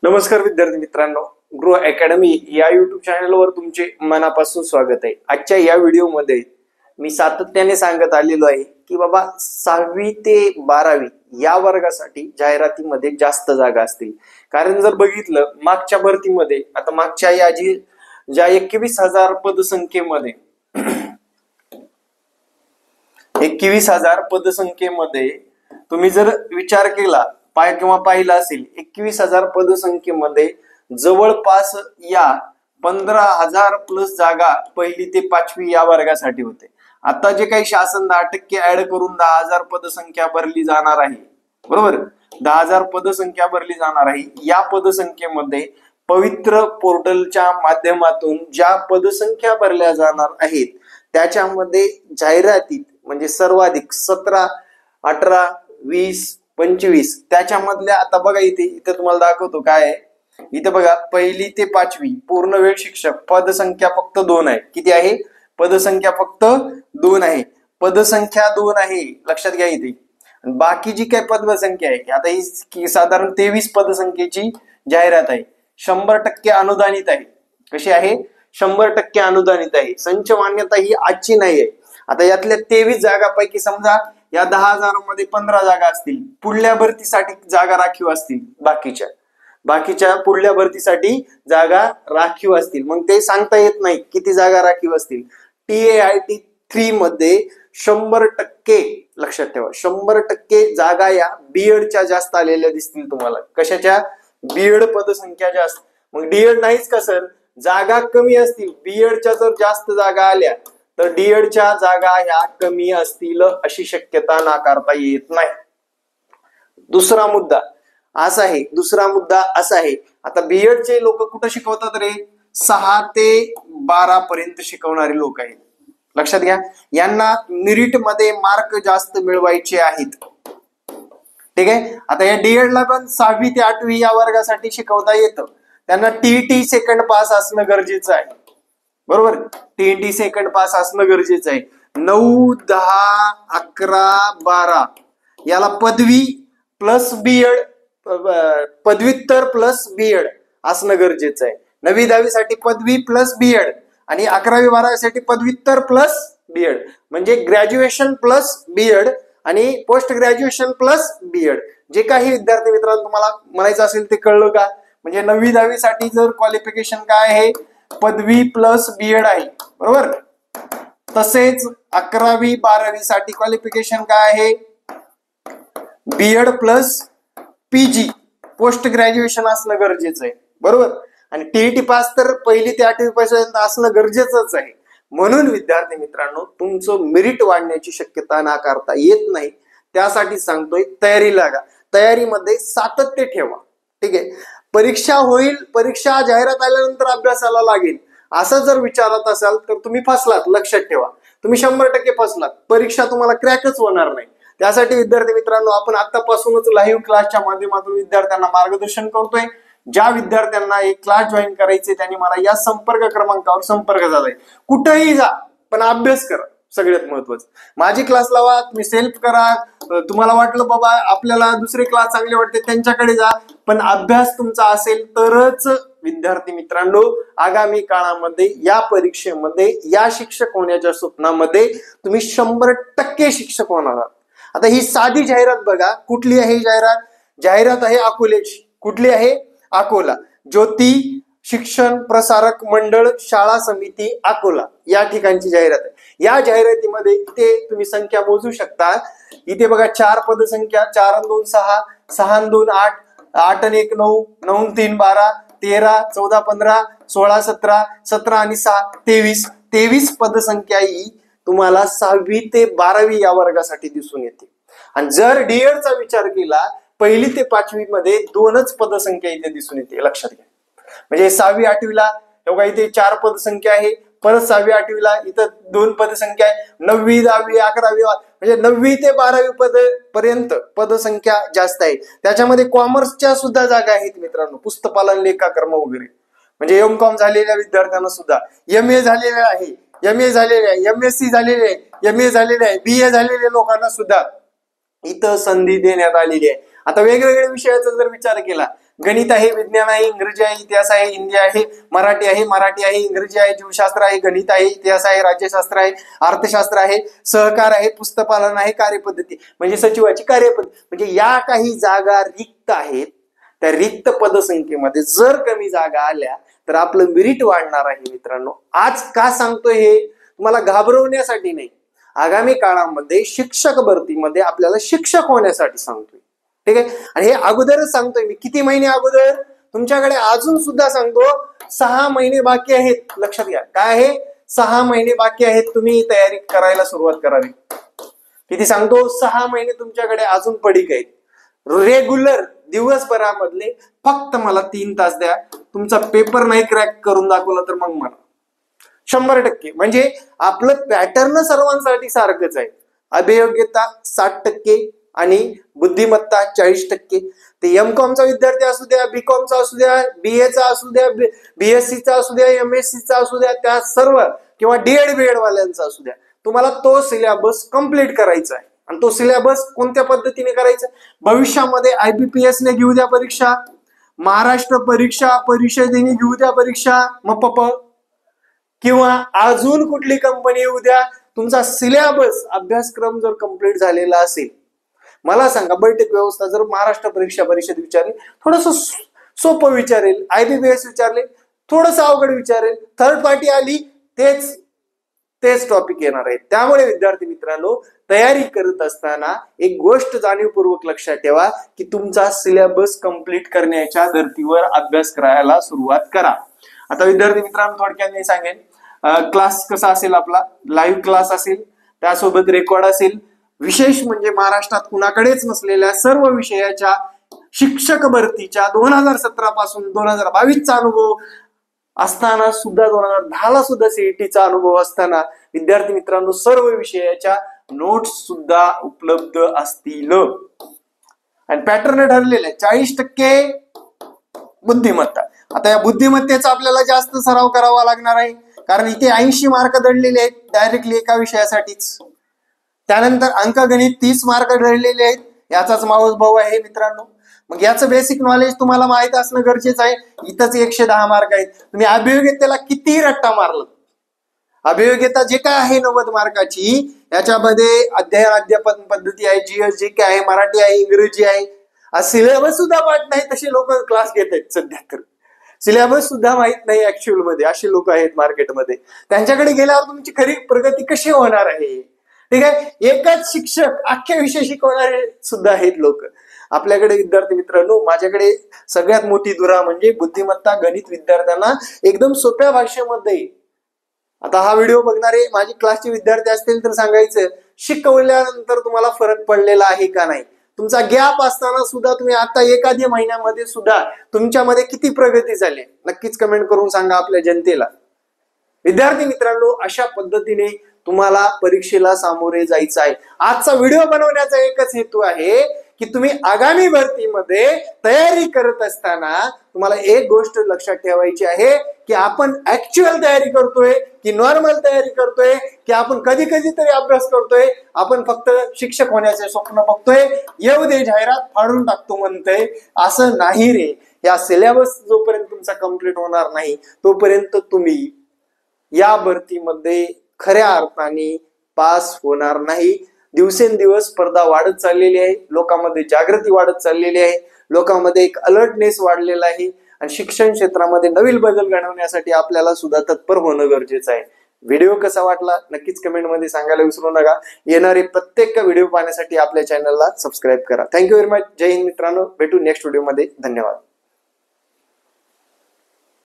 नमस्कार विद्यार्थी मित्रांनो, ग्रो अकॅडमी या युट्यूब चॅनलवर तुमचे मनापासून स्वागत आहे। आजच्या या व्हिडिओमध्ये मी सातत्याने सांगत आलेलो आहे की बाबा 6वी ते 12वी या वर्गासाठी जाहिरातीमध्ये जास्त जागा असतील। कारण जर बघितलं मागच्या भरतीमध्ये, आता मागच्या या ज्या 21,000 पदसंख्येमध्ये 21,000 पदसंख्येमध्ये तुम्ही जर विचार केला किंवा पाहिलं असेल, 21,000 पदसंख्येमध्ये जवळपास या 15,000 प्लस जागा पहिली ते 5वी या वर्गासाठी होते। आता जे काही शासन 10% ऍड करून 10,000 पदसंख्या भरली जाणार आहे, बरोबर, 10,000 पदसंख्या भरली जाणार आहे। या पदसंख्येमध्ये पवित्र पोर्टलच्या माध्यमातून ज्या पदसंख्या भरल्या जाणार आहेत त्याच्यामध्ये जाहिरातीत म्हणजे सर्वाधिक 17, 18, 20, 25 त्याच्यामधल्या, आता बघा इथे तुम्हाला दाखवतो काय आहे। इथे बघा पहिली ते 5वी पूर्ण वेळ शिक्षक पदसंख्या फक्त 2 आहे। किती आहे? पदसंख्या फक्त 2 आहे। पदसंख्या 2 आहे, लक्षात घ्या इथे। बाकी जी काही पदसंख्या आहे आता ही साधारण 23 पदसंख्येची जाहिरात आहे, 100% अनुदानित आहे। कशी आहे? 100% अनुदानित आहे। संच मान्यता ही आजची नाही आहे। आता यातल्या 23 जागापैकी समजा या 10,000 मध्ये 15 जागा असतील, पुढल्या भरतीसाठी जागा राखीव असतील, बाकीच्या पुढल्या भरतीसाठी जागा राखीव असतील। मग ते सांगता येत नाही किती जागा राखीव असतील। TAIT 3 मध्ये 100%, लक्षात ठेवा, 100% जागा या बीएडच्या जास्त आलेल्या दिसतील तुम्हाला। कशाच्या? बीएड पदसंख्या जास्त। मग डीएड नाहीच का सर? जागा कमी असतील। बीएडच्या जर जास्त जागा आल्या तर डीएडच्या जागा ह्या कमी असतील अशी शक्यता नाकारता येत नाही। दुसरा मुद्दा असा आहे, आता बीएडचे लोक कुठं शिकवतात रे? 6 ते 12 पर्यंत शिकवणारे लोक आहेत, लक्षात घ्या। यांना मेरिट मध्ये मार्क जास्त मिळवायचे आहेत, ठीक आहे। आता या डीएडला पण 6वी ते 8वी या वर्गासाठी शिकवता येतं। त्यांना टीईटी सेकंड पास असणं गरजेचं आहे, बरोबर। टीईटी सेकंड पास असणं गरजेचं आहे। 9, 10, 11, 12 याला पदवी प्लस बीएड, पदव्युत्तर प्लस बीएड असणं गरजेचं आहे। 9वी 10वी साठी पदवी प्लस बीएड आणि 11वी 12वी साठी पदव्युत्तर प्लस बीएड, म्हणजे ग्रॅज्युएशन प्लस बीएड आणि पोस्ट ग्रॅज्युएशन प्लस बीएड। जे काही विद्यार्थी मित्रांनो तुम्हाला म्हणायचं असेल ते कळलं का? म्हणजे 9वी 10वी साठी जर क्वालिफिकेशन काय आहे? पदवी प्लस बीएड आहे, बरोबर। तसेच 11वी 12वी साठी क्वालिफिकेशन काय आहे? BEd plus PG, post graduation असणं गरजेचं आहे, बरोबर। आणि टीईटी पास तर पहिली ते 8वी पर्यंत असणं गरजेचंच आहे। म्हणून विद्यार्थी मित्रांनो, तुमचं मेरिट वाढण्याची शक्यता नाकारता येत नाही। त्यासाठी सांगतोय तयारी लागा, तयारीमध्ये सातत्य ठेवा, ठीक आहे। परीक्षा होईल, परीक्षा जाहिरात आल्यानंतर अभ्यासाला लागेल असं जर विचारत असाल तर तुम्ही फसलात, लक्षात ठेवा। तुम्ही 100% फसलात, परीक्षा तुम्हाला क्रॅकच होणार नाही। त्यासाठी विद्यार्थी मित्रांनो, आपण आतापासूनच लाईव्ह क्लासच्या माध्यमातून विद्यार्थ्यांना मार्गदर्शन करतोय। ज्या विद्यार्थ्यांना एक क्लास जॉईन करायचे त्यांनी मला या संपर्क क्रमांकावर संपर्क साधाय। कुठेही जा पण अभ्यास करा, सगळ्यात महत्वाचं। माझी क्लास लावा, तुम्ही सेल्फ करा। तुम्हाला वाटलं बाबा आपल्याला दुसरे क्लास चांगले वाटते त्यांच्याकडे जा, पण अभ्यास तुमचा असेल तरच विद्यार्थी मित्रांनो आगामी काळामध्ये या परीक्षेमध्ये, या शिक्षक होण्याच्या स्वप्नामध्ये तुम्ही 100% शिक्षक होणार आहात। आता ही साधी जाहिरात बघा, कुठली आहे जाहिरात? जाहिरात आहे अकोल्याची। कुठली आहे? अकोला ज्योती शिक्षण प्रसारक मंडळ शाळा समिती अकोला या ठिकाणची जाहिरात आहे। या जाहिरातीमध्ये इथे तुम्ही संख्या मोजू शकता। इथे बघा 4 पदसंख्या, 4 आणि 2 6, 6 आणि 2 8, 8 आणि 1 9, 9 आणि 3 12, 13, 14, 15, 16, 17, 17 आणि 6 23, 23 पदसंख्या ही तुम्हाला 6वी ते 12वी या वर्गासाठी दिसून येते। आणि जर डीएडचा विचार केला, पहिली ते 5वी मध्ये 2च पदसंख्या इथे दिसून येते, लक्षात घ्या। म्हणजे 6वी 8वीला एवढा इथे 4 पदसंख्या आहे, परत 6वी 8वीला इथं 2 पदसंख्या आहे, 9वी 10वी 11वी म्हणजे 9वी ते 12वी पर्यंत पदसंख्या जास्त आहे। त्याच्यामध्ये कॉमर्सच्या सुद्धा जागा आहेत मित्रांनो, पुस्तपालन लेखाकर्म वगैरे, म्हणजे एमकॉम झालेल्या विद्यार्थ्यांना सुद्धा, एमए झालेले आहे, एमए झालेले आहे, एमएससी झालेले आहे, एमए झालेले आहे, बीए झालेल्या लोकांना सुद्धा इथं संधी देण्यात आलेली आहे। आता वेगवेगळ्या विषयाचा जर विचार केला गणित आहे, विज्ञान आहे, इंग्रजी आहे, इतिहास आहे, हिंदी आहे, मराठी आहे, इंग्रजी आहे, जीवशास्त्र आहे, गणित आहे, इतिहास आहे, राज्यशास्त्र आहे, अर्थशास्त्र आहे, सहकार आहे, पुस्तकपालन आहे, कार्यपद्धती म्हणजे सचिवाची कार्यपद्धती. म्हणजे या काही जागा रिक्त आहेत. त्या रिक्त पदसंख्येमध्ये जर कमी जागा आल्या तर आपलं मेरिट वाढणार आहे मित्रांनो. आज का सांगतोय हे? तुम्हाला घाबरवण्यासाठी नाही, आगामी काळामध्ये शिक्षक भरतीमध्ये आपल्याला शिक्षक होण्यासाठी सांगतोय. ठीक आहे. आणि हे अगोदरच सांगतोय मी, किती महिने अगोदर? तुमच्याकडे अजून सुद्धा सांगतो 6 महिने बाकी आहेत. लक्षात घ्या, काय आहे? 6 महिने बाकी आहेत. तुम्ही तयारी करायला सुरुवात करावी. किती सांगतो? 6 महिने तुमच्याकडे अजून पडीक आहेत. रेग्युलर दिवसभरामधले फक्त मला 3 तास द्या. तुमचा पेपर नाही क्रॅक करून दाखवला तर मग मला 100%. म्हणजे आपलं पॅटर्न सर्वांसाठी सारखंच आहे. अभियोग्यता 60% आणि बुद्धिमत्ता 40%. ते एमकॉमचा विद्यार्थी असू द्या, बीकॉमचा असू द्या, बीएचा असू द्या, बीएससीचा असू द्या, एमएससीचा असू द्या, त्या सर्व किंवा डीएड बीएड वाल्यांचा असू द्या, तुम्हाला तो सिलेबस कंप्लीट करायचा आहे. आणि तो सिलेबस कोणत्या पद्धतीने करायचा? भविष्यामध्ये IBPS ने घेऊ द्या परीक्षा, महाराष्ट्र परीक्षा परिषदेने घेऊ द्या परीक्षा, MPP किंवा अजून कुठली कंपनी येऊ द्या, तुमचा सिलेबस अभ्यासक्रम जर कंप्लीट झालेला असेल, मला सांगा, बैठक व्यवस्था जर महाराष्ट्र परीक्षा परिषद विचारली, थोडस सोपं विचारेल, IBPS विचारले थोडस अवघड विचारेल, थर्ड पार्टी आली तेच टॉपिक येणार आहे. त्यामुळे विद्यार्थी मित्रांनो, तयारी करत असताना एक गोष्ट जाणीवपूर्वक लक्षात ठेवा की तुमचा सिलेबस कंप्लीट करण्याच्या धर्तीवर अभ्यास करायला सुरुवात करा. आता विद्यार्थी मित्रांनो, थोडक्यात मी सांगेन, क्लास कसा असेल आपला, लाईव्ह क्लास असेल, त्यासोबत रेकॉर्ड असेल. विशेष म्हणजे महाराष्ट्रात कुणाकडेच नसलेल्या सर्व विषयाच्या शिक्षक भरतीच्या 2017 पासून 2022चा अनुभव असताना सुद्धा 2010ला सुद्धा सीईटीचा अनुभव असताना विद्यार्थी मित्रांनो, सर्व विषयाच्या नोट्स सुद्धा उपलब्ध असतील. आणि पॅटर्न ठरलेला आहे 40% बुद्धिमत्ता. आता या बुद्धिमत्तेचा आपल्याला जास्त सराव करावा लागणार आहे, कारण इथे 80 मार्क दडलेले आहेत डायरेक्टली एका विषयासाठीच. त्यानंतर अंकगणित 30 मार्क दडलेले आहेत, याचाच मावस भाऊ आहे मित्रांनो. मग याचं बेसिक नॉलेज तुम्हाला माहित असणं गरजेचं आहे. इथंच 110 मार्क आहेत. तुम्ही अभियोग्यतेला किती रट्टा मारला, अभियोग्यता जे काय आहे 90 मार्काची, याच्यामध्ये अध्यापन पद्धती आहे, GS जे काय आहे, मराठी आहे, इंग्रजी आहे, सिलेबस सुद्धा पाठ नाही तसे लोक क्लास घेत आहेत. सध्या तर सिलेबस सुद्धा माहित नाही ऍक्च्युअल मध्ये असे लोक आहेत मार्केटमध्ये. त्यांच्याकडे गेल्यावर तुमची खरी प्रगती कशी होणार आहे? ठीक आहे. एकच शिक्षक अख्खे विषय शिकवणारे सुद्धा आहेत लोक आपल्याकडे. विद्यार्थी मित्रांनो, माझ्याकडे सगळ्यात मोठी दुरा म्हणजे बुद्धिमत्ता गणित विद्यार्थ्यांना एकदम सोप्या भाषेमध्ये. आता हा व्हिडिओ बघणारे माझी क्लासचे विद्यार्थी असतील तर सांगायचं, शिकवल्यानंतर तुम्हाला फरक पडलेला आहे का नाही? तुमचा गॅप असताना सुद्धा तुम्ही आता एखाद्या महिन्यामध्ये सुद्धा तुमच्यामध्ये किती प्रगती झाली नक्कीच कमेंट करून सांगा आपल्या जनतेला. विद्यार्थी मित्रांनो, अशा पद्धतीने तुम्हाला परीक्षेला सामोरे जायचं आहे. आजचा व्हिडिओ बनवण्याचा एकच हेतू आहे की तुम्ही आगामी भरतीमध्ये तयारी करत असताना तुम्हाला एक गोष्ट लक्षात ठेवायची आहे की आपण ऍक्च्युअल तयारी करतोय की नॉर्मल तयारी करतोय, की आपण कधी तरी अभ्यास करतोय, आपण फक्त शिक्षक होण्याचे स्वप्न बघतोय, येऊ दे जाहिरात फाडून टाकतो म्हणतोय. असं नाही रे. या सिलेबस जोपर्यंत तुमचा कंप्लीट होणार नाही तोपर्यंत तुम्ही या भरतीमध्ये खऱ्या अर्थाने पास होणार नाही. दिवसेंदिवस स्पर्धा वाढत चाललेली आहे, लोकांमध्ये जागृती वाढत चाललेली आहे, लोकांमध्ये एक अलर्टनेस वाढलेला आहे आणि शिक्षण क्षेत्रामध्ये नवीन बदल घडवण्यासाठी आपल्याला सुद्धा तत्पर होणं गरजेचं आहे. व्हिडिओ कसा वाटला नक्कीच कमेंटमध्ये सांगायला विसरू नका. येणारे प्रत्येक व्हिडिओ पाहण्यासाठी आपल्या चॅनलला सबस्क्राईब करा. Thank you very much. जय हिंद मित्रांनो. भेटू नेक्स्ट व्हिडिओमध्ये. धन्यवाद.